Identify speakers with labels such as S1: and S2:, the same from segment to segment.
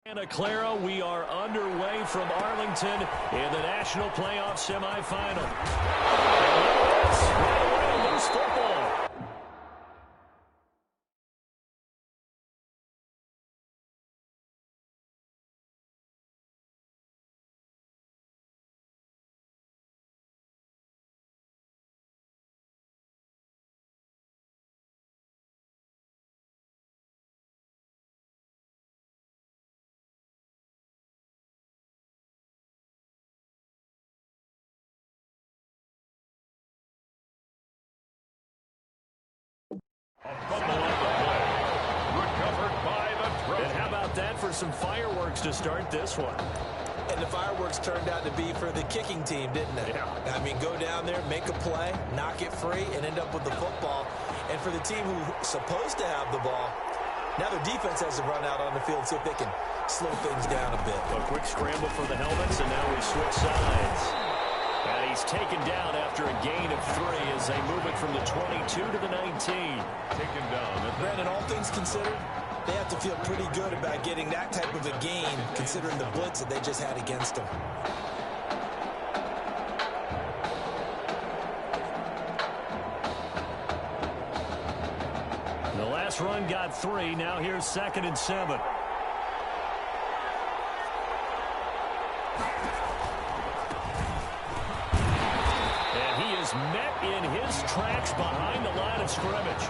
S1: Santa Clara, we are underway from Arlington in the national playoff semifinal. And it's right away, loose football. And how about that for some fireworks to start this one?
S2: And the fireworks turned out to be for the kicking team, didn't it?
S1: Yeah.
S2: I mean, go down there, make a play, knock it free, and end up with the football. And for the team who's supposed to have the ball, now their defense has to run out on the field and see if they can slow things down a bit.
S1: A quick scramble for the helmets, and now we switch sides. And he's taken down after a gain of 3 as they move it from the 22 to the 19.
S3: Taken down.
S2: Brandon, all things considered, they have to feel pretty good about getting that type of a gain, considering the blitz that they just had against them.
S1: The last run got 3. Now here's 2nd and 7. Met in his tracks behind the line of scrimmage.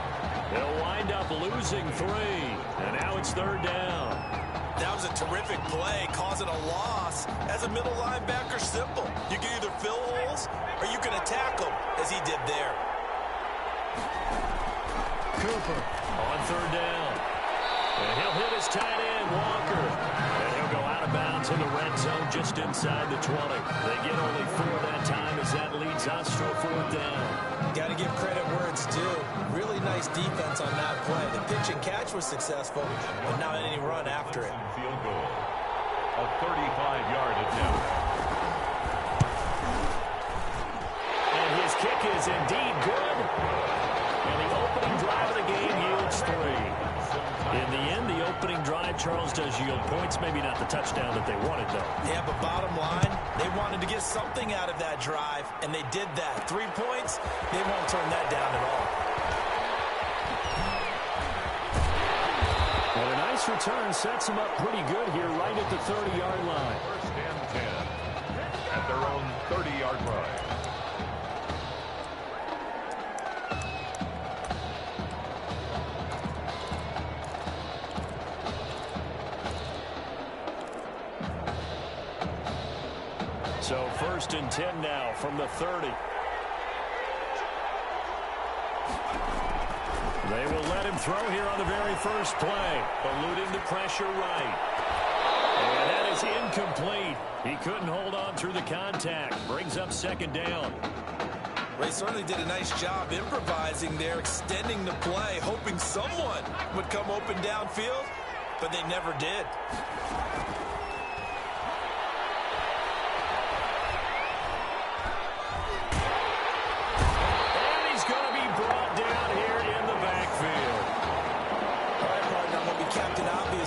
S1: They'll wind up losing 3, and now it's 3rd down.
S2: That was a terrific play, causing a loss. As a middle linebacker, simple. You can either fill holes or you can attack them, as he did there.
S1: Cooper on 3rd down. And he'll hit his tight end, Walker. And he'll go out of bounds in the red zone just inside the 20. They get only 4 that time as that leads us to a 4th down.
S2: Got to give credit where it's due. Really nice defense on that play. The pitch and catch was successful, but not any run after it.
S3: Field goal. A 35-yard attempt.
S1: And his kick is indeed good. And the opening drive of the game yields 3. In the end, the opening drive, Charles, does yield points. Maybe not the touchdown that they wanted, though.
S2: Yeah, but bottom line, they wanted to get something out of that drive, and they did that. 3 points, they won't turn that down at all.
S1: And a nice return sets them up pretty good here right at the 30-yard line.
S3: 1st and 10 at their own 30-yard line.
S1: So 1st and 10 now from the 30. They will let him throw here on the very first play, eluding the pressure right. And that is incomplete. He couldn't hold on through the contact. Brings up 2nd down.
S2: They certainly did a nice job improvising there, extending the play, hoping someone would come open downfield, but they never did.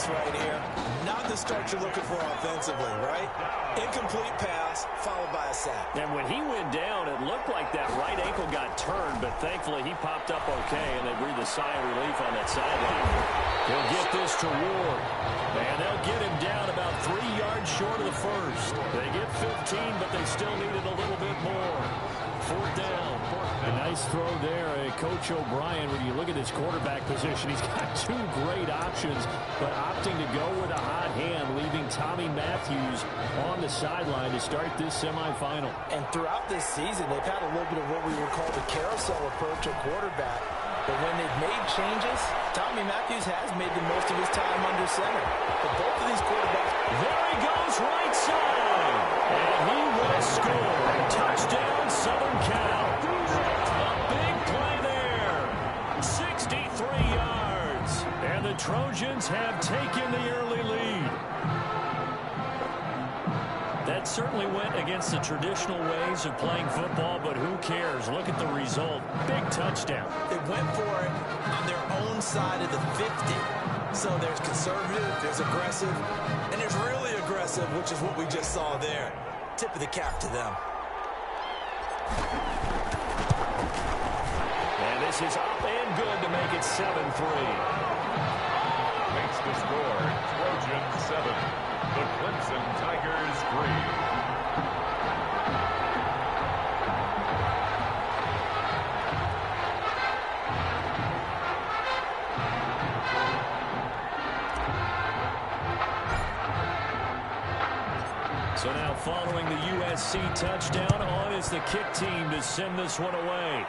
S2: Right here. Not the start you're looking for offensively, right? Incomplete pass, followed by a sack.
S1: And when he went down, it looked like that right ankle got turned, but thankfully he popped up okay, and they breathed a sigh of relief on that sideline. He'll get this to Ward, and they'll get him down about 3 yards short of the first. They get 15, but they still needed a little bit more. 4th down. A nice throw there. Coach O'Brien, when you look at his quarterback position, he's got 2 great options, but opting to go with a hot hand, leaving Tommy Matthews on the sideline to start this semifinal.
S2: And throughout this season, they've had a little bit of what we would call the carousel approach at quarterback. But when they've made changes, Tommy Matthews has made the most of his time under center. But both of these quarterbacks...
S1: There he goes, right side! And he will score. Touchdown, Southern Cal. A big play there. 63 yards. And the Trojans have taken the early lead. That certainly went against the traditional ways of playing football, but who cares? Look at the result. Big touchdown.
S2: They went for it on their own side of the 50. So there's conservative, there's aggressive, and there's really aggressive, which is what we just saw there. Tip of the cap to them.
S1: And this is up and good to make it 7-3.
S3: Makes the score Trojans 7, the Clemson Tigers 3.
S1: So now following the USC touchdown, on is the kick team to send this one away.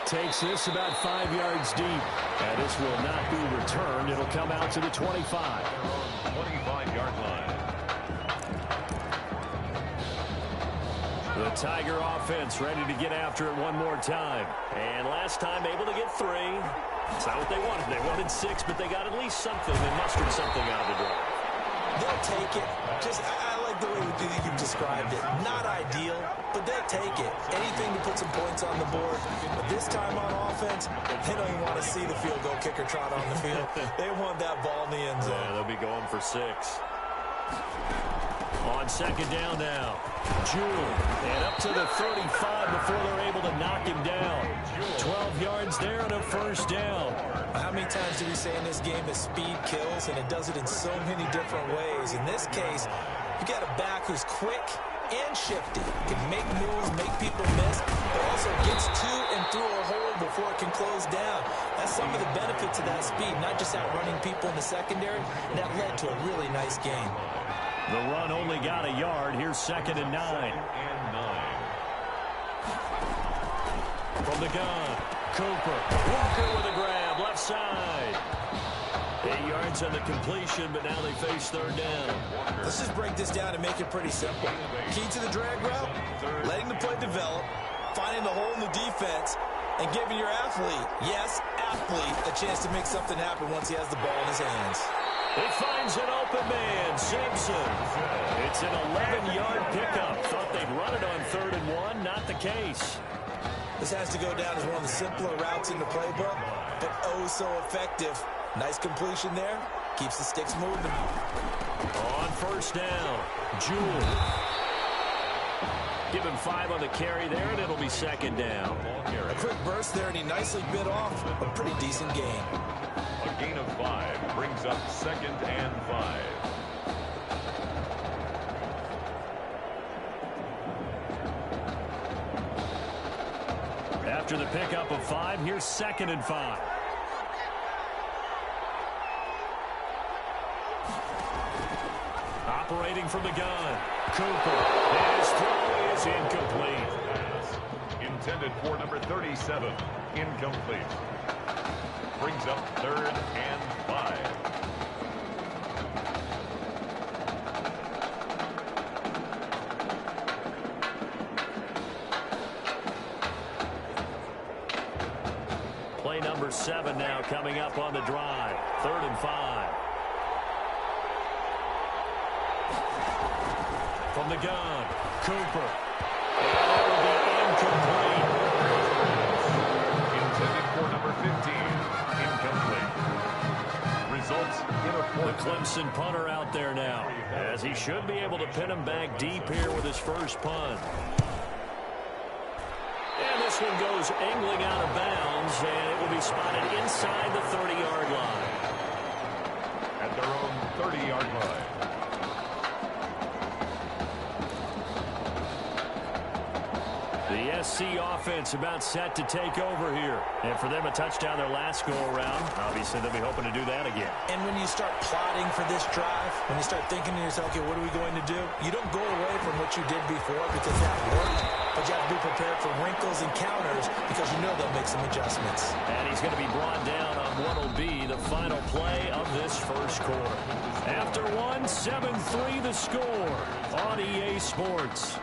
S1: Takes this about 5 yards deep. And this will not be returned. It'll come out to the 25.
S3: 25-yard line.
S1: The Tiger offense ready to get after it one more time. And last time able to get 3. It's not what they wanted. They wanted 6, but they got at least something. They mustered something out of the drive.
S2: They'll take it. I like the way you've described it. Not ideal, but they'll take it. Anything to put some points on the board. But this time on offense, they don't even want to see the field goal kicker trot on the field. They want that ball in the end zone.
S1: Yeah, they'll be going for 6. On second down now. Jewell. And up to the 35 before they're able to knock him down. 12 yards there and a first down.
S2: How many times do we say in this game that speed kills, and it does it in so many different ways? In this case, you got a back who's quick and shifty. Can make moves, make people miss, but also gets to and through a hole before it can close down. That's some of the benefits of that speed, not just outrunning people in the secondary. That led to a really nice game.
S1: The run only got a yard. Here's 2nd and 9. From the gun, Cooper. Walker with a grab, left side. 8 yards on the completion, but now they face 3rd down.
S2: Let's just break this down and make it pretty simple. Key to the drag route, letting the play develop, finding the hole in the defense, and giving your athlete, yes, athlete, a chance to make something happen once he has the ball in his hands.
S1: He finds an open man, Simpson. It's an 11-yard pickup. Thought they'd run it on 3rd and 1. Not the case.
S2: This has to go down as one of the simpler routes in the playbook, but oh so effective. Nice completion there. Keeps the sticks moving.
S1: On 1st down, Jewell. Give him 5 on the carry there, and it'll be 2nd down.
S2: A quick burst there, and he nicely bit off a pretty decent gain.
S3: A gain of 5 brings up 2nd and 5.
S1: After the pickup of 5, here's 2nd and 5. Operating from the gun, Cooper. His throw is incomplete.
S3: Intended for number 37. Incomplete. Brings up 3rd and 5.
S1: Play number 7 now coming up on the drive. 3rd and 5. From the gun, Cooper. And that will be incomplete.
S3: Intended for number 15. Incomplete. Results in a
S1: The Clemson punter out there now, as he should be able to pin him back deep here with his first punt. And this one goes angling out of bounds, and it will be spotted inside the 30-yard line.
S3: At their own 30-yard line.
S1: The SC offense about set to take over here. And for them, a touchdown their last go-around. Obviously, they'll be hoping to do that again.
S2: And when you start plotting for this drive, when you start thinking to yourself, okay, what are we going to do? You don't go away from what you did before because that worked. But you have to be prepared for wrinkles and counters because you know they'll make some adjustments.
S1: And he's going to be brought down on what will be the final play of this first quarter. After 7-3 the score on EA Sports.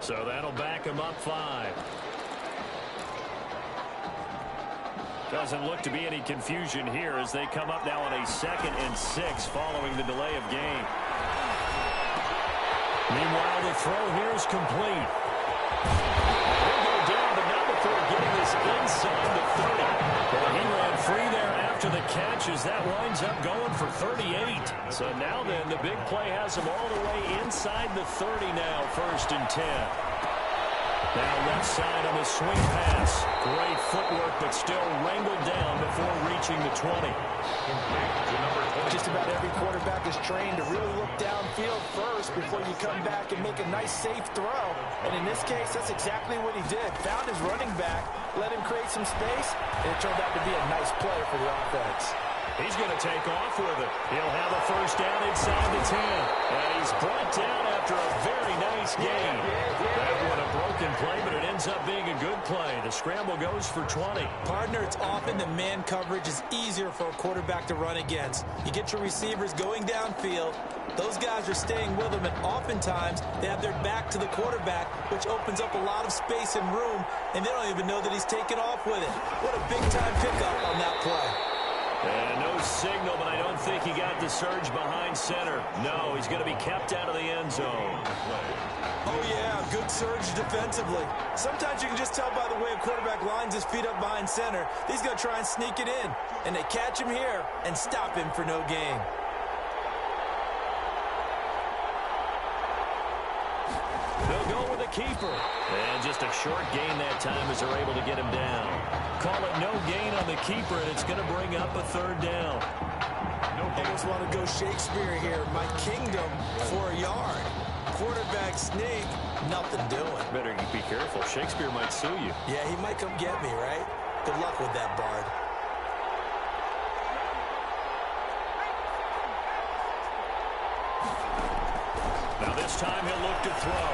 S1: So that'll back him up 5. Doesn't look to be any confusion here as they come up now on a 2nd and 6 following the delay of game. Meanwhile, the throw here is complete. He'll go down, but not before getting this inside the 30. Well, he ran free there after the catch as that winds up going for 38. So now then, the big play has him all the way inside the 30 now, 1st and 10. Now left side on the swing pass. Great footwork, but still wrangled down before reaching the 20.
S2: Just about every quarterback is trained to really look downfield first before you come back and make a nice, safe throw. And in this case, that's exactly what he did. Found his running back, let him create some space, and it turned out to be a nice play for the offense.
S1: He's going to take off with it. He'll have a 1st down inside the 10. And he's brought down after a very nice gain. That one a broken play, but it ends up being a good play. The scramble goes for 20.
S2: Partner, it's often the man coverage is easier for a quarterback to run against. You get your receivers going downfield. Those guys are staying with them, and oftentimes they have their back to the quarterback, which opens up a lot of space and room, and they don't even know that he's taken off with it. What a big-time pickup on that play.
S1: And no signal, but I don't think he got the surge behind center. No, he's going to be kept out of the end zone.
S2: Oh, yeah, good surge defensively. Sometimes you can just tell by the way a quarterback lines his feet up behind center. He's going to try and sneak it in. And they catch him here and stop him for no gain.
S1: They'll go with a keeper. And just a short gain that time as they're able to get him down. Call it no gain on the keeper, and it's going to bring up a 3rd down.
S2: Almost want to go Shakespeare here. My kingdom for a yard. Quarterback sneak, nothing doing.
S1: Better be careful. Shakespeare might sue you.
S2: Yeah, he might come get me, right? Good luck with that, Bard.
S1: Now this time he'll look to throw.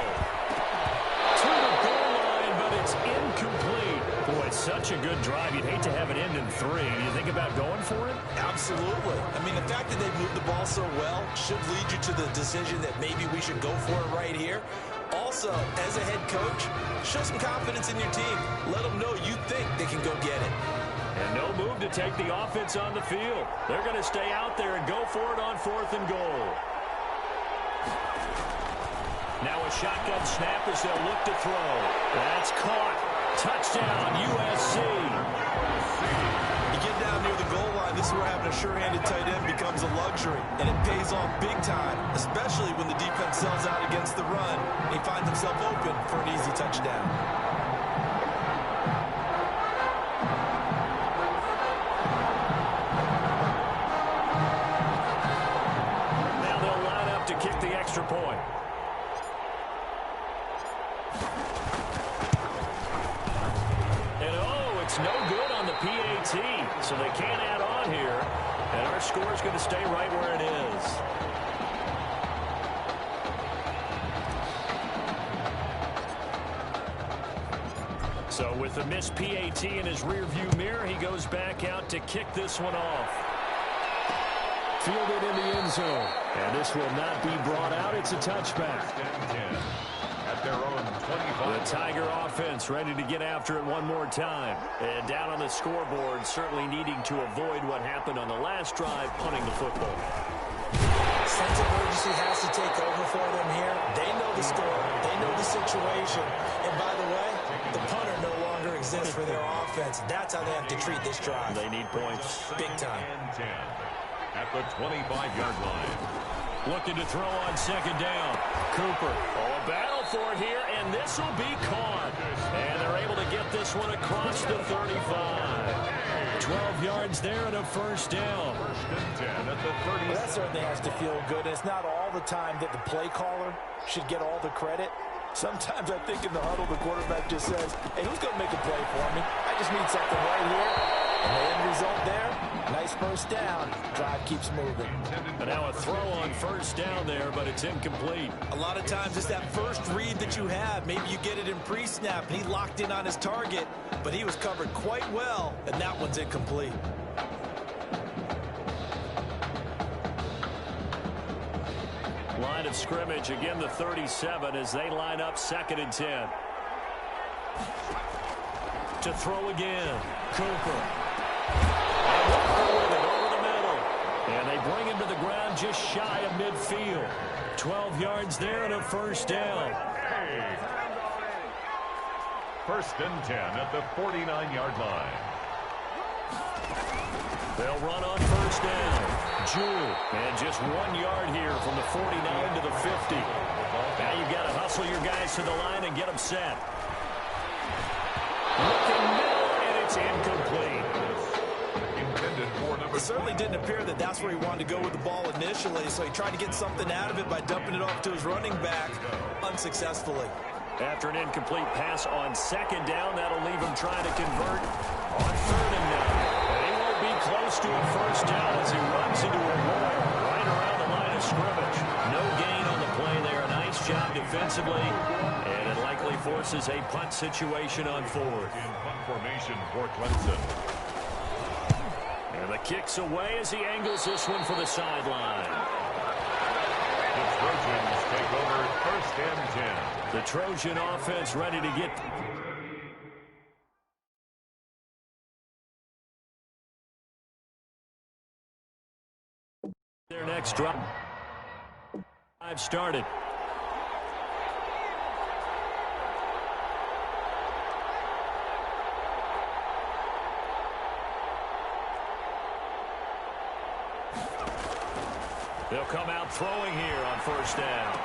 S1: To the goal line, but it's incomplete. Boy, it's such a good drive. You'd hate to have it end in 3. Do you think about going for it?
S2: Absolutely. I mean, the fact that they've moved the ball so well should lead you to the decision that maybe we should go for it right here. Also, as a head coach, show some confidence in your team. Let them know you think they can go get it.
S1: And no move to take the offense on the field. They're going to stay out there and go for it on 4th and goal. Now a shotgun snap as they'll look to throw. That's caught. Touchdown, USC.
S2: You get down near the goal line, this is where having a sure-handed tight end becomes a luxury. And it pays off big time, especially when the defense sells out against the run. And he finds himself open for an easy touchdown.
S1: Now they'll line up to kick the extra point. It's no good on the PAT, so they can't add on here. And our score is going to stay right where it is. So with the missed PAT in his rearview mirror, he goes back out to kick this one off. Fielded in the end zone. And this will not be brought out. It's a touchback.
S3: At their own 25.
S1: The Tiger offense ready to get after it one more time. And down on the scoreboard, certainly needing to avoid what happened on the last drive, punting the football.
S2: Sense of urgency has to take over for them here. They know the score. They know the situation. And by the way, the punter no longer exists for their offense. That's how they have to treat this drive.
S1: They need points.
S2: Big time.
S3: 10 at the 25-yard line.
S1: Looking to throw on 2nd down. Cooper. Oh, a battle for it here, and this will be caught. And they're able to get this one across the 35. 12 yards there and a 1st down.
S3: 1st and 10 at the 30.
S2: Well, that certainly has to feel good. It's not all the time that the play caller should get all the credit. Sometimes I think in the huddle, the quarterback just says, hey, who's going to make a play for me? I just need something right here. And the end result there, nice 1st down. Drive keeps moving.
S1: And now a throw on 1st down there, but it's incomplete.
S2: A lot of times it's that first read that you have. Maybe you get it in pre-snap, and he locked in on his target, but he was covered quite well, and that one's incomplete.
S1: Line line of scrimmage. Again, the 37 as they line up 2nd and 10. To throw again. Cooper. And Walker with it over the middle. And they bring him to the ground just shy of midfield. 12 yards there and a first down.
S3: Hey. 1st and 10 at the 49-yard line.
S1: They'll run on 1st down. Jewell. And just 1 yard here from the 49 to the 50. Now you've got to hustle your guys to the line and get them set. Looking middle, and it's incomplete.
S3: Intended for number.
S2: It certainly didn't appear that that's where he wanted to go with the ball initially, so he tried to get something out of it by dumping it off to his running back unsuccessfully.
S1: After an incomplete pass on 2nd down, that'll leave him trying to convert on 3rd and 9. And he won't be close to a first down as he runs into a wall right around the line of scrimmage. No gain on the play there. A nice job defensively, and it likely forces a punt situation on 4th.
S3: In punt formation for Clemson.
S1: And the kick's away as he angles this one for the sideline.
S3: The Trojans take over 1st and 10.
S1: The Trojan offense ready to get their next drive. Started. They'll come out throwing here on 1st down.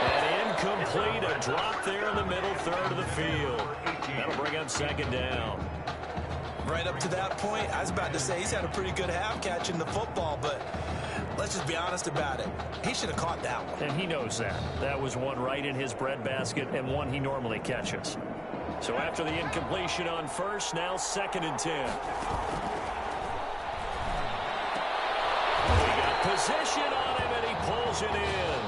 S1: And incomplete, a drop there in the middle 3rd of the field. That'll bring up 2nd down.
S2: Right up to that point, I was about to say he's had a pretty good half catching the football, but let's just be honest about it. He should have caught that one.
S1: And he knows that. That was one right in his breadbasket and one he normally catches. So after the incompletion on 1st, now 2nd and 10. Position on him, and he pulls it in.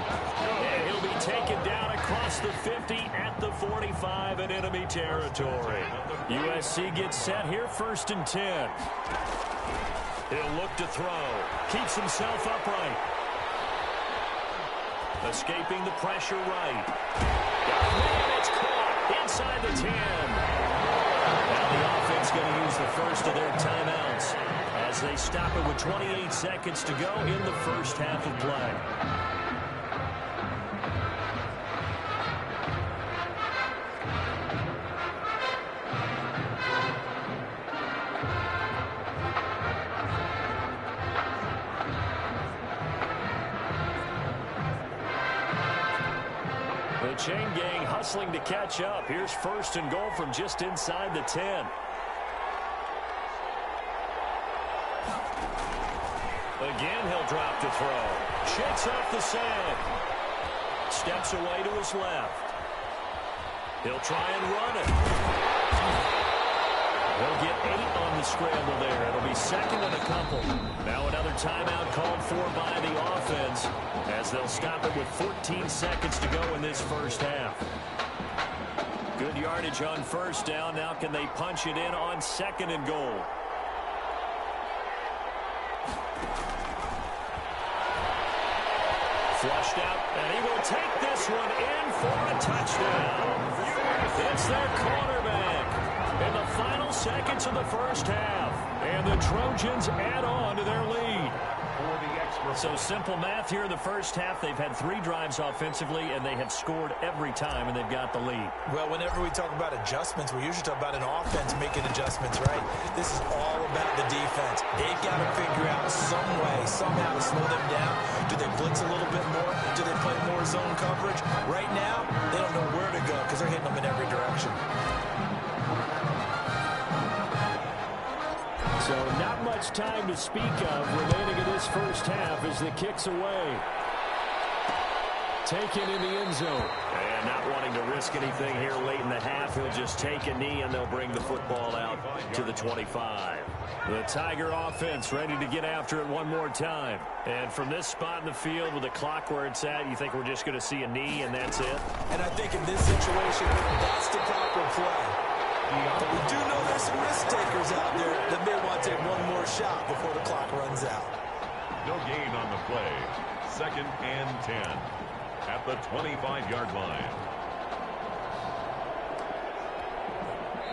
S1: And he'll be taken down across the 50 at the 45 in enemy territory. USC gets set here, 1st and 10. He'll look to throw. Keeps himself upright. Escaping the pressure right. And it's caught inside the 10. Now the offense going to use the first of their timeouts as they stop it with 28 seconds to go in the first half of play. The chain gang hustling to catch up. Here's 1st and goal from just inside the 10. Again, he'll drop to throw. Shakes off the sand. Steps away to his left. He'll try and run it. He'll get 8 on the scramble there. It'll be 2nd and a couple. Now another timeout called for by the offense as they'll stop it with 14 seconds to go in this first half. Good yardage on 1st down. Now can they punch it in on 2nd and goal? Flushed out, and he will take this one in for a touchdown. It's their quarterback in the final seconds of the first half. And the Trojans add on to their lead. So simple math here in the first half. They've had 3 drives offensively, and they have scored every time, and they've got the lead.
S2: Well, whenever we talk about adjustments, we usually talk about an offense making adjustments, right? This is all about the defense. They've got to figure out some way, somehow to slow them down. Do they blitz a little bit more? Do they play more zone coverage? Right now, they don't know where to go because they're hitting them in every direction.
S1: So not much time to speak of remaining in this first half as the kick's away. Taken in the end zone. And not wanting to risk anything here late in the half, he'll just take a knee and they'll bring the football out to the 25. The Tiger offense ready to get after it one more time. And from this spot in the field with the clock where it's at, you think we're just going to see a knee and that's it?
S2: And I think in this situation, that's the proper play. But we do know there's some risk takers out there that may want to take one more shot before the clock runs out.
S3: No gain on the play. 2nd and 10 at the 25-yard line.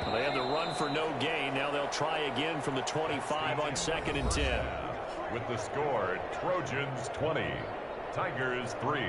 S1: Well, they had the run for no gain. Now they'll try again from the 25 on 2nd and 10.
S3: With the score, Trojans 20, Tigers 3.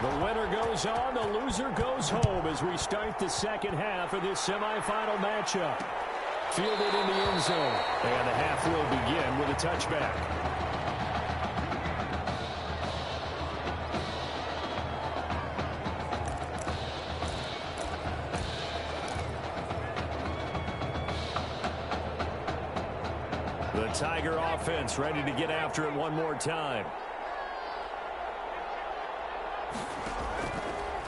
S1: The winner goes on, the loser goes home as we start the second half of this semifinal matchup. Fielded in the end zone, and the half will begin with a touchback. The Tiger offense ready to get after it one more time.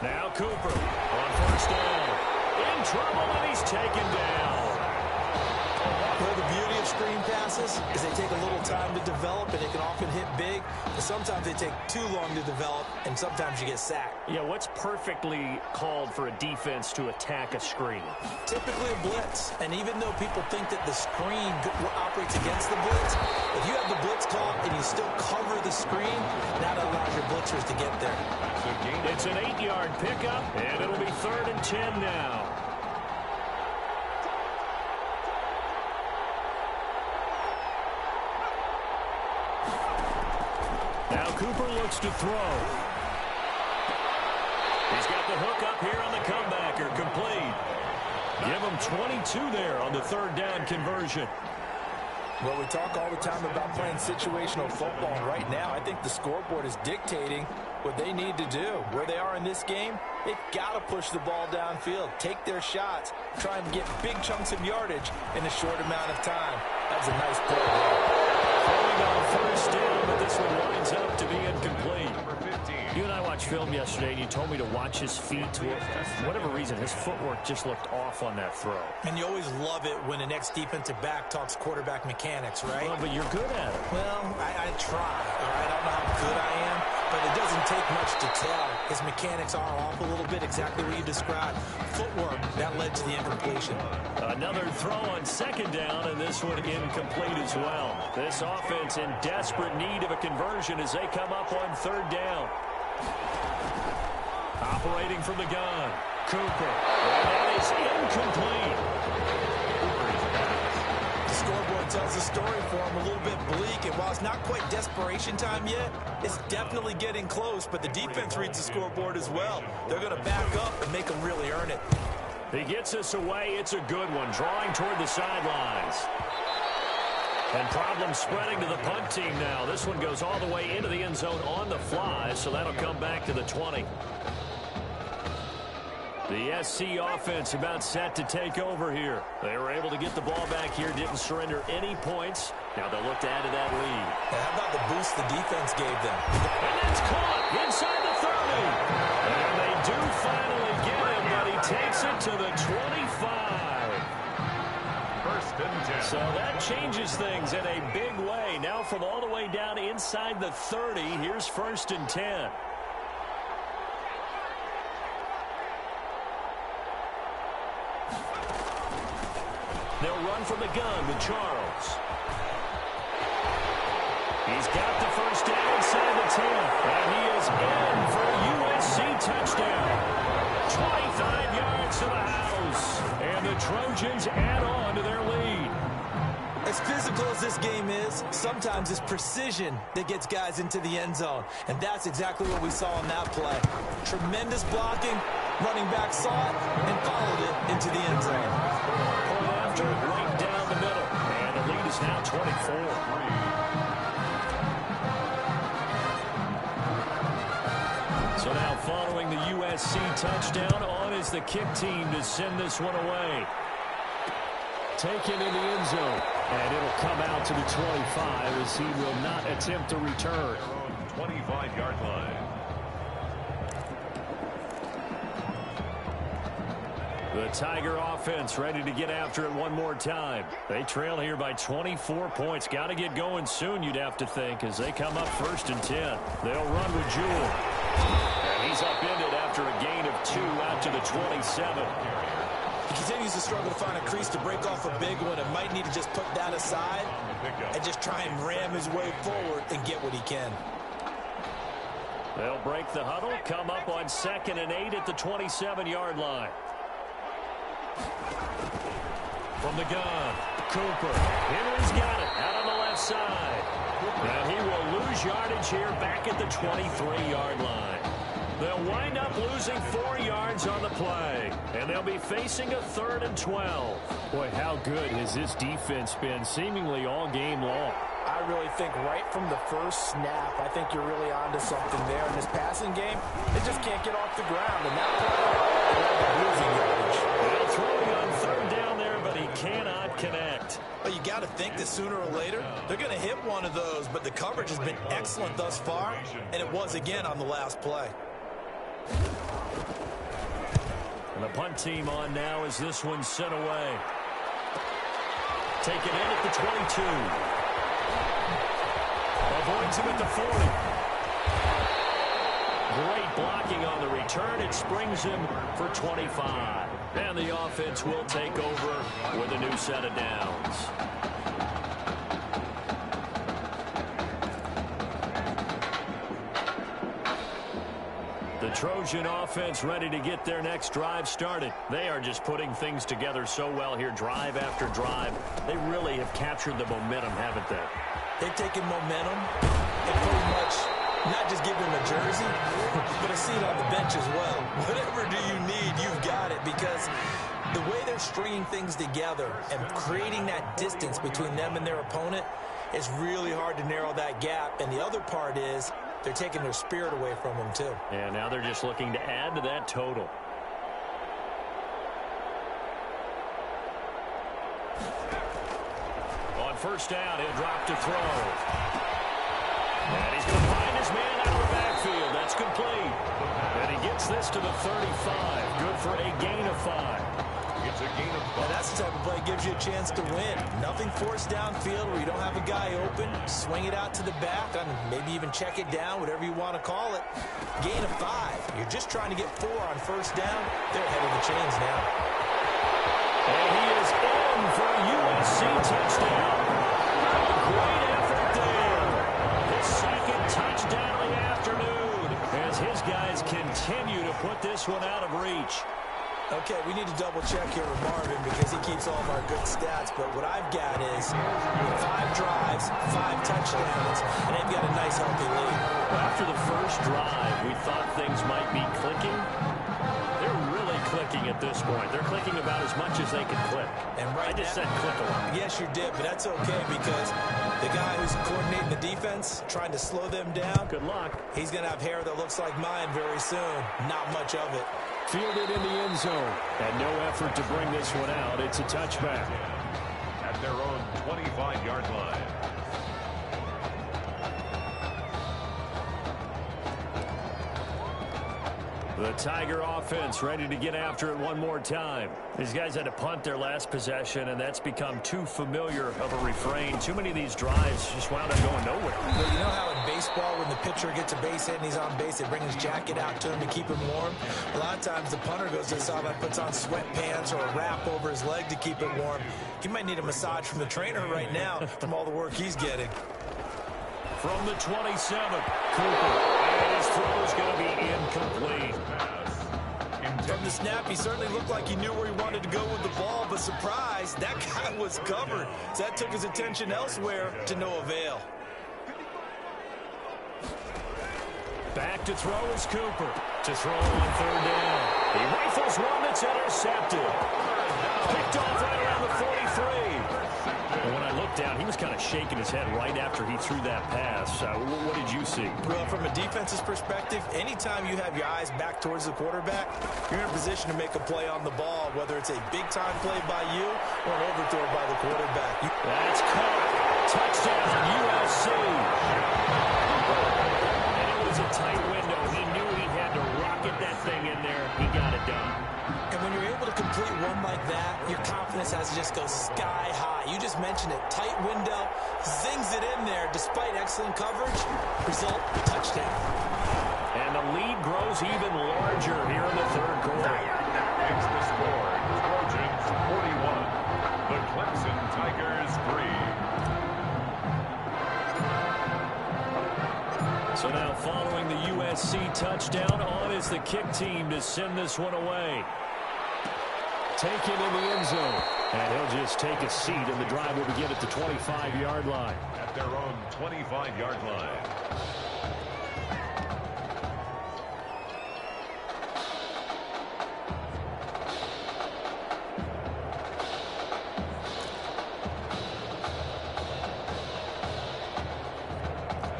S1: Now Cooper on first down. In trouble, and he's taken down.
S2: Well, the beauty of screen passes is they take a little time to develop, and they can often hit big. But sometimes they take too long to develop, and sometimes you get sacked.
S1: Yeah, what's perfectly called for a defense to attack a screen?
S2: Typically a blitz, and even though people think that the screen operates against the blitz, if you have the blitz call and you still cover the screen, that allows your blitzers to get there.
S1: It's an 8-yard pickup, and it'll be 3rd and 10 now. Now Cooper looks to throw. He's got the hook up here on the comebacker, complete. Give him 22 there on the 3rd down conversion.
S2: Well, we talk all the time about playing situational football, and right now I think the scoreboard is dictating what they need to do. Where they are in this game, they've got to push the ball downfield, take their shots, try and get big chunks of yardage in a short amount of time. That's a nice play there.
S1: Throwing on first down, but this one winds up to be incomplete. You and I watched film yesterday, and you told me to watch his feet. For whatever reason, his footwork just looked off on that throw.
S2: And you always love it when the next defensive back talks quarterback mechanics, right?
S1: Well, but you're good at it.
S2: Well, I try, all right? I don't know how good I am, but it doesn't take much to tell. His mechanics are off a little bit, exactly what you described. Footwork, that led to the incompletion.
S1: Another throw on 2nd down, and this one incomplete as well. This offense in desperate need of a conversion as they come up on 3rd down. Operating from the gun, Cooper. And that is incomplete.
S2: The scoreboard tells the story for him a little bit bleak, and while it's not quite desperation time yet, it's definitely getting close, but the defense reads the scoreboard as well. They're going to back up and make them really earn it.
S1: He gets us away. It's a good one, drawing toward the sidelines. And problems spreading to the punt team now. This one goes all the way into the end zone on the fly, so that'll come back to the 20. The SC offense about set to take over here. They were able to get the ball back here, didn't surrender any points. Now they'll look to add to that lead.
S2: Now how about the boost the defense gave them?
S1: And it's caught inside the 30. And they do finally get him, but he takes it to the 25.
S3: 1st and 10.
S1: So that changes things in a big way. Now from all the way down inside the 30, here's 1st and 10. They'll run from the gun with Charles. He's got the first down inside the 10. And he is in for a USC touchdown. 25 yards to the house. And the Trojans add on to their lead.
S2: As physical as this game is, sometimes it's precision that gets guys into the end zone. And that's exactly what we saw in that play. Tremendous blocking, running back saw it, and followed it into the end zone.
S1: Point after, right down the middle. And the lead is now 24. So now following the USC touchdown, on is the kick team to send this one away. Taken in the end zone. And it'll come out to the 25 as he will not attempt to return.
S3: 25-yard line.
S1: The Tiger offense ready to get after it one more time. They trail here by 24 points. Got to get going soon, you'd have to think, as they come up 1st and 10. They'll run with Jewell. And he's upended after a gain of 2 out to the 27.
S2: He continues to struggle to find a crease to break off a big one and might need to just put that aside and just try and ram his way forward and get what he can.
S1: They'll break the huddle, come up on 2nd and 8 at the 27-yard line. From the gun, Cooper. Henry's got it out on the left side. And he will lose yardage here back at the 23-yard line. They'll wind up losing 4 yards on the play. And they'll be facing a 3rd and 12. Boy, how good has this defense been seemingly all game long?
S2: I really think right from the first snap, I think you're really onto something there. In this passing game, they just can't get off the ground. And that play, losing yardage.
S1: Well, throwing on 3rd down there, but he cannot connect.
S2: Well, you got to think that sooner or later, they're going to hit one of those. But the coverage has been excellent thus far, and it was again on the last play.
S1: And the punt team on now as this one's sent away. Taken in at the 22. Avoids him at the 40. Great blocking on the return. It springs him for 25. And the offense will take over with a new set of downs. The Trojan offense ready to get their next drive started. They are just putting things together so well here, drive after drive. They really have captured the momentum, haven't they?
S2: They've taken momentum and pretty much not just give them a jersey, but a seat on the bench as well. Whatever do you need, you've got it, because the way they're stringing things together and creating that distance between them and their opponent is really hard to narrow that gap. And the other part is they're taking their spirit away from them, too.
S1: And now they're just looking to add to that total. On 1st down, he'll drop to throw. And he's going to find his man out of the backfield. That's complete. And he gets this to the 35. Good for a gain of 5.
S3: It's a gain of 5.
S2: Now that's the type of play that gives you a chance to win. Nothing forced downfield where you don't have a guy open. Swing it out to the back, and maybe even check it down, whatever you want to call it. Gain of 5. You're just trying to get 4 on 1st down. They're ahead of the chains now.
S1: And he is in for a USC touchdown. Great effort there. His 2nd touchdown of the afternoon as his guys continue to put this one out of reach.
S2: Okay, we need to double-check here with Marvin because he keeps all of our good stats. But what I've got is 5 drives, 5 touchdowns, and they've got a nice, healthy lead.
S1: Well, after the first drive, we thought things might be clicking. They're really clicking at this point. They're clicking about as much as they can click.
S2: And right
S1: I just said click a lot.
S2: Yes, you did, but that's okay because the guy who's coordinating the defense, trying to slow them down,
S1: Good luck.
S2: he's going to have hair that looks like mine very soon. Not much of it.
S1: Fielded in the end zone. And no effort to bring this one out. It's a touchback.
S3: At their own 25-yard line.
S1: The Tiger offense ready to get after it one more time. These guys had to punt their last possession, and that's become too familiar of a refrain. Too many of these drives just wound up going nowhere.
S2: Well, you know how in baseball when the pitcher gets a base hit and he's on base, they bring his jacket out to him to keep him warm? A lot of times the punter goes to the sideline, puts on sweatpants or a wrap over his leg to keep it warm. He might need a massage from the trainer right now from all the work he's getting.
S1: From the 27, Cooper. And his throw is going to be incomplete.
S2: From the snap, he certainly looked like he knew where he wanted to go with the ball, but surprise, that guy was covered. So that took his attention elsewhere to no avail.
S1: Back to throw is Cooper. To throw on 3rd down. He rifles one that's intercepted. Picked off right around the 43. And when I looked down, he was kind of shaking his head right after he threw that pass. What did you see?
S2: Well, from a defense's perspective, anytime you have your eyes back towards the quarterback, you're in a position to make a play on the ball, whether it's a big-time play by you or an overthrow by the quarterback.
S1: That's caught. Touchdown, USC. And it was a tight window. He knew he had to rocket that thing in there. He got it done.
S2: And when you're able to complete one like that, your confidence has to just go sky high. You just mentioned it. Tight window, zings it in there despite excellent coverage. Result, touchdown.
S1: And the lead grows even larger here in the third quarter.
S3: Makes the score. Trojans 41. The Clemson Tigers 3.
S1: So now following the USC touchdown, on is the kick team to send this one away. Taken in the end zone. And he'll just take a seat, and the drive will begin at the 25-yard line.
S3: At their own 25-yard line.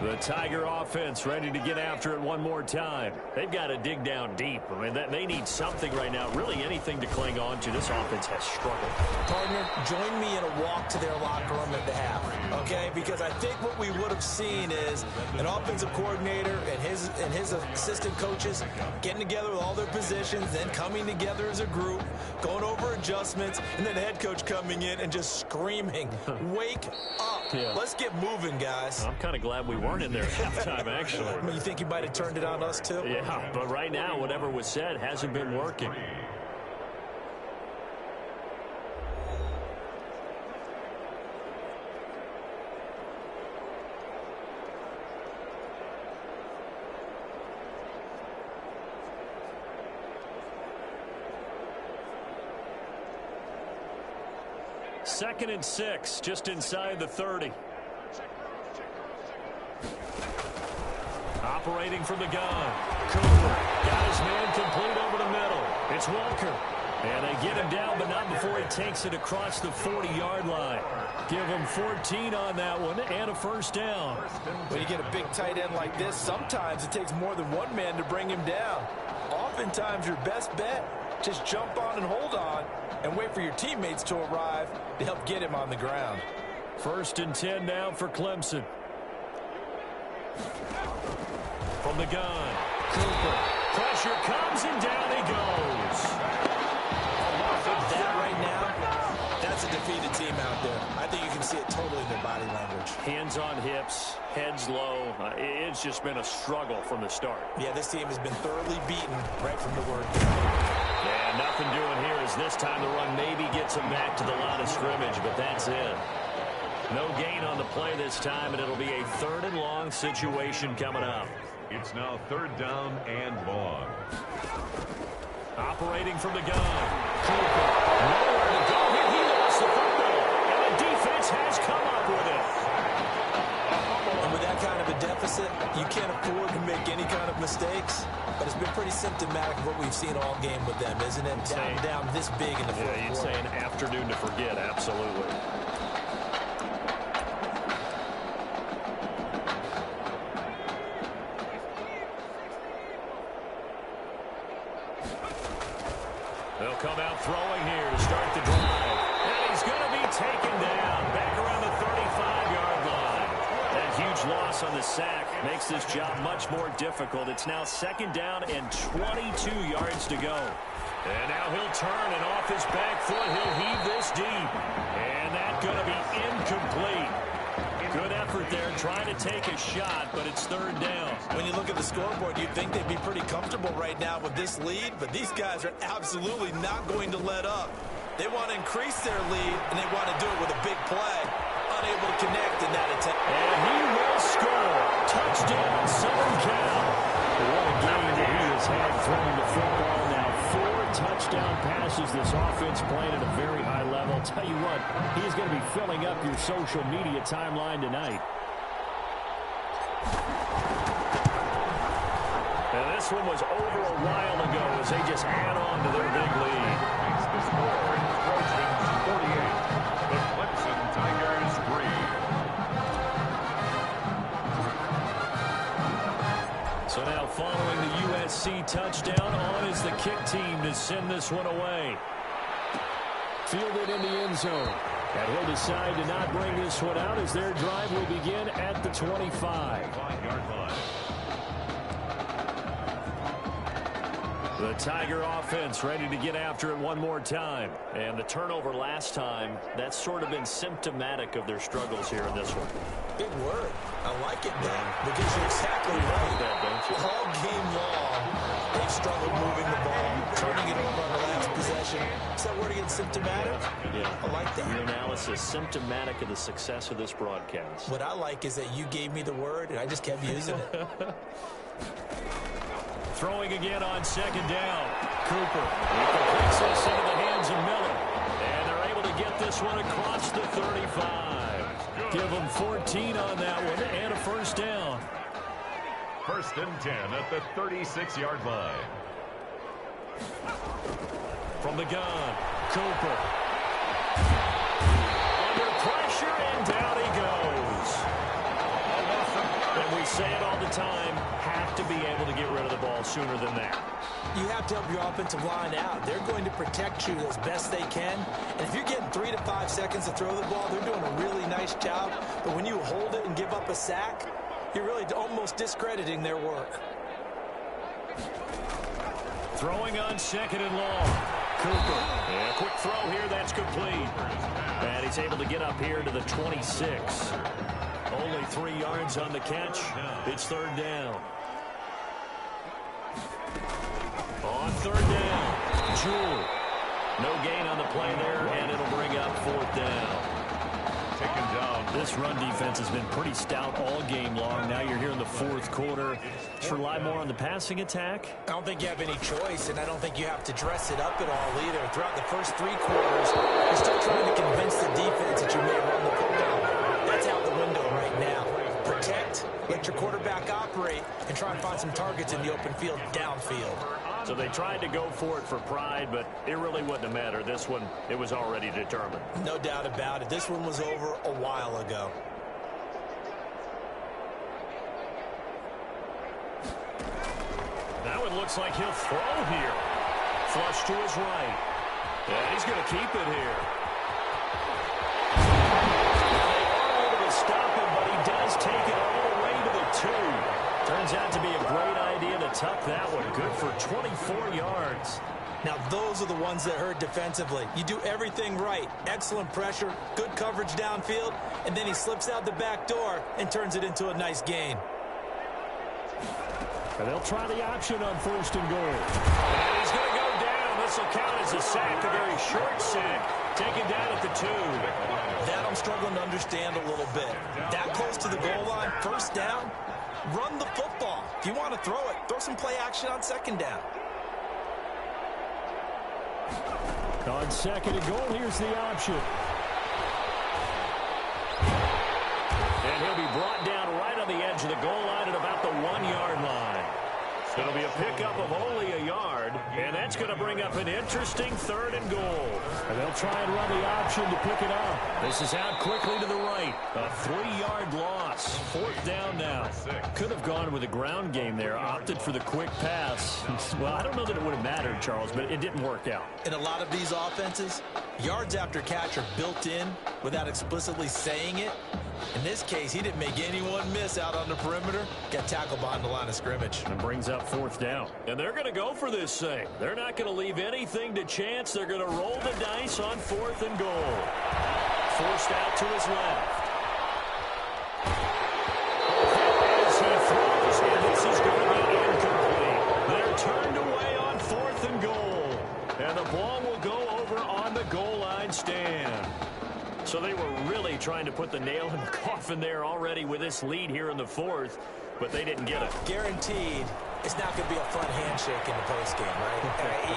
S1: The Tiger offense ready to get after it one more time. They've got to dig down deep. I mean, they need something right now, really anything to cling on to. This offense has struggled.
S2: Partner, join me in a walk to their locker room at the half, okay? Because I think what we would have seen is an offensive coordinator and his assistant coaches getting together with all their positions, then coming together as a group, going over adjustments, and then the head coach coming in and just screaming, wake up.
S1: Yeah.
S2: Let's get moving, guys.
S1: I'm kind of glad we weren't in there at halftime, actually.
S2: I mean, you think he might have turned it on us, too?
S1: Yeah, but right now, whatever was said hasn't been working. Second and 6, just inside the 30. Operating from the gun. Cooper got his man complete over the middle. It's Walker. And they get him down, but not before he takes it across the 40-yard line. Give him 14 on that one and a first down.
S2: When you get a big tight end like this, sometimes it takes more than one man to bring him down. Oftentimes, your best bet, just jump on and hold on and wait for your teammates to arrive to help get him on the ground.
S1: First and 10 now for Clemson. From the gun, Cooper. Pressure comes and down he goes.
S2: That right now, that's a defeated team out there. I think you can see it totally in their body language.
S1: Hands on hips, heads low. It's just been a struggle from the start.
S2: Yeah, this team has been thoroughly beaten right from the word.
S1: Yeah, nothing doing here as this time the run maybe gets them back to the line of scrimmage, but that's it. No gain on the play this time, and it'll be a third and long situation coming up.
S3: It's now third down and long.
S1: Operating from the gun. Cooper. Nowhere to go here. He lost the football. And the defense has come up with it.
S2: And with that kind of a deficit, you can't afford to make any kind of mistakes. But it's been pretty symptomatic of what we've seen all game with them, isn't it? Down this big in the fourth quarter.
S1: Yeah, you'd say an afternoon to forget. Absolutely. They'll come out throwing here to start the drive. And he's going to be taken down back around the 35-yard line. That huge loss on the sack makes this job much more difficult. It's now second down and 22 yards to go. And now he'll turn, and off his back foot, he'll heave this deep. And that's going to be incomplete. Good effort there, trying to take a shot, but it's third down.
S2: When you look at the scoreboard, you'd think they'd be pretty comfortable right now with this lead, but these guys are absolutely not going to let up. They want to increase their lead, and they want to do it with a big play. Unable to connect in that attempt.
S1: And he will score. Touchdown, Southern Cal. What a game that he has had throwing the football now. 4 touchdown passes. This offense playing at a very high level. Tell you what, he's going to be filling up your social media timeline tonight. And this one was over a while ago as they just add on to their big lead.
S3: The score is Trojans 48. The Clemson Tigers 3.
S1: So now following the USC touchdown, on is the kick team to send this one away. Fielded in the end zone. And he'll decide to not bring this one out as their drive will begin at the 25.
S3: 5-yard line.
S1: The Tiger offense ready to get after it one more time. And the turnover last time, that's sort of been symptomatic of their struggles here in this one.
S2: Big word. I like it, man, because you're exactly right. All game long, they've struggled moving the ball, turning it over on the last possession. Is that word again, symptomatic?
S1: Yeah.
S2: I like that.
S1: Your analysis, symptomatic of the success of this broadcast.
S2: What I like is that you gave me the word, and I just kept using it.
S1: Throwing again on second down. Cooper. He completes this into the hands of Miller. And they're able to get this one across the 35. Give them 14 on that one and a first down.
S3: 1st and 10 at the 36-yard line.
S1: From the gun, Cooper. Under pressure, and down he goes. And we say it all the time, have to be able to get rid of the ball sooner than that.
S2: You have to help your offensive line out. They're going to protect you as best they can. And if you're getting 3 to 5 seconds to throw the ball, they're doing a really nice job. But when you hold it and give up a sack, you're really almost discrediting their work.
S1: Throwing on second and long. Cooper. And a quick throw here, that's complete. And he's able to get up here to the 26. Only 3 yards on the catch. It's 3rd down. On 3rd down, Jewell. No gain on the play there, and it'll bring up 4th down.
S3: Taken down.
S1: This run defense has been pretty stout all game long. Now you're here in the 4th quarter. Just rely more on the passing attack.
S2: I don't think you have any choice, and I don't think you have to dress it up at all either. Throughout the first 3 quarters, you're still trying to convince the defense that you may run the football. That's out the window right now. Protect, let your quarterback operate, and try and find some targets in the open field downfield.
S1: So they tried to go for it for pride, but it really wouldn't have mattered. This one, it was already determined.
S2: No doubt about it. This one was over a while ago.
S1: Now it looks like he'll throw here. Flush to his right. And he's going to keep it here. They are able to stop him, but he does take it all the way to the 2. Turns out to be a great idea to tuck that one. Good for 24 yards.
S2: Now, those are the ones that hurt defensively. You do everything right. Excellent pressure, good coverage downfield, and then he slips out the back door and turns it into a nice gain.
S1: And they'll try the option on 1st and goal. And he's going to go down. This will count as a sack, a very short sack. Taken down at the 2.
S2: That I'm struggling to understand a little bit. That close to the goal line, 1st down, run the football. If you want to throw it, throw some play action on 2nd down.
S1: On 2nd and goal, here's the option. And he'll be brought down right on the edge of the goal line at about the 1-yard line. It'll be a pickup of only a yard, and that's going to bring up an interesting 3rd and goal. And they'll try and run the option to pick it up. This is out quickly to the right. A 3-yard loss. 4th down now. Could have gone with a ground game there. Opted for the quick pass. Well, I don't know that it would have mattered, Charles, but it didn't work out.
S2: In a lot of these offenses, yards after catch are built in without explicitly saying it. In this case, he didn't make anyone miss out on the perimeter. Got tackled behind the line of scrimmage.
S1: And brings up 4th down. And they're going to go for this thing. They're not going to leave anything to chance. They're going to roll the dice on 4th and goal. Forced out to his left. As he throws, and this is going to be incomplete. They're turned away on 4th and goal. And the ball will go over on the goal line stand. So they were really trying to put the nail in the coffin there already with this lead here in the 4th, but they didn't get it.
S2: Guaranteed, it's not going to be a fun handshake in the postgame, right?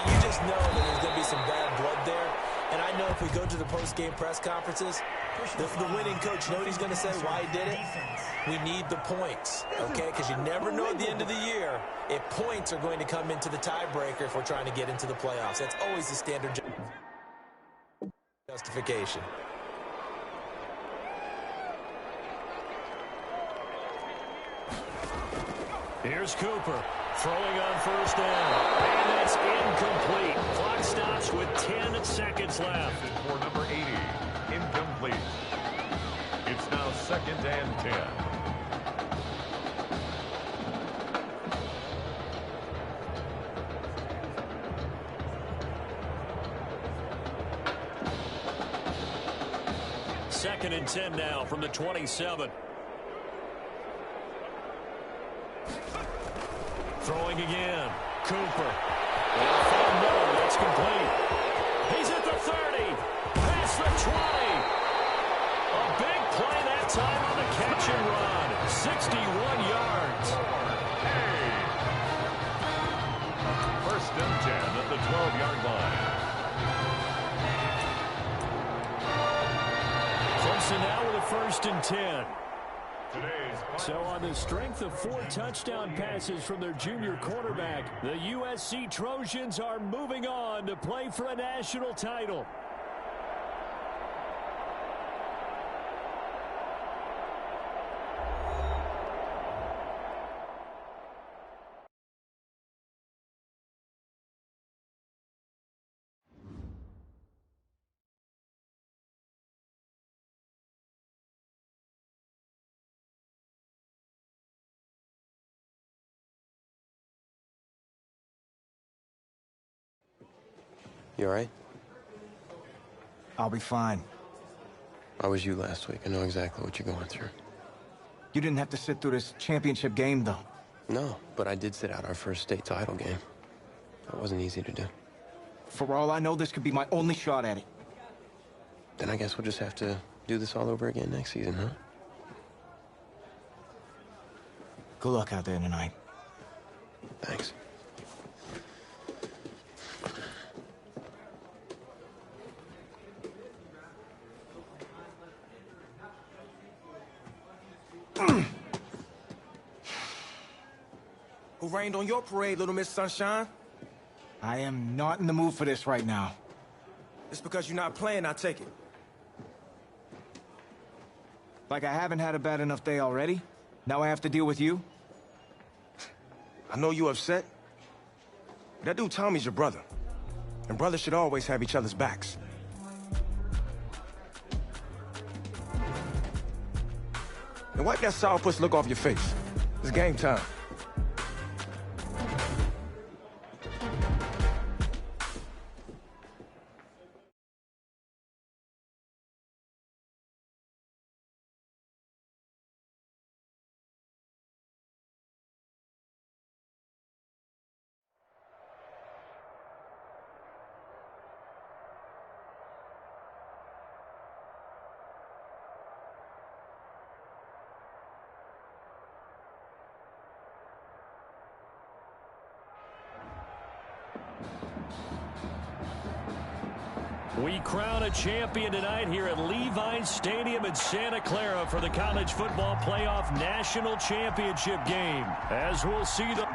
S2: You just know that there's going to be some bad blood there. And I know if we go to the postgame press conferences, the winning coach, you know what he's going to say, why he did it? We need the points, okay? Because you never know at the end of the year if points are going to come into the tiebreaker if we're trying to get into the playoffs. That's always the standard. justification.
S1: Here's Cooper throwing on first down. And that's incomplete. Clock stops with 10 seconds left.
S3: For number 80, incomplete. It's now 2nd and 10.
S1: Second and 10 now from the 27. Throwing again. Cooper. That's complete. He's at the 30. Past the 20. A big play that time on the catch and run. 61 yards.
S3: Hey. 1st and 10 at the 12-yard line.
S1: Clemson now with a 1st and 10. So on the strength of 4 touchdown passes from their junior quarterback, the USC Trojans are moving on to play for a national title.
S4: You all right?
S5: I'll be fine.
S4: I was you last week. I know exactly what you're going through.
S5: You didn't have to sit through this championship game, though.
S4: No, but I did sit out our first state title game. That wasn't easy to do.
S5: For all I know, this could be my only shot at it.
S4: Then I guess we'll just have to do this all over again next season, huh?
S5: Good luck out there tonight.
S4: Thanks.
S6: Who rained on your parade, Little Miss Sunshine?
S5: I am not in the mood for this right now.
S6: It's because you're not playing, I take it.
S5: Like I haven't had a bad enough day already? Now I have to deal with you?
S6: I know you're upset. That dude Tommy's your brother. And brothers should always have each other's backs. And wipe that sourpuss look off your face. It's game time.
S1: We crown a champion tonight here at Levi Stadium in Santa Clara for the College Football Playoff National Championship game. As we'll see the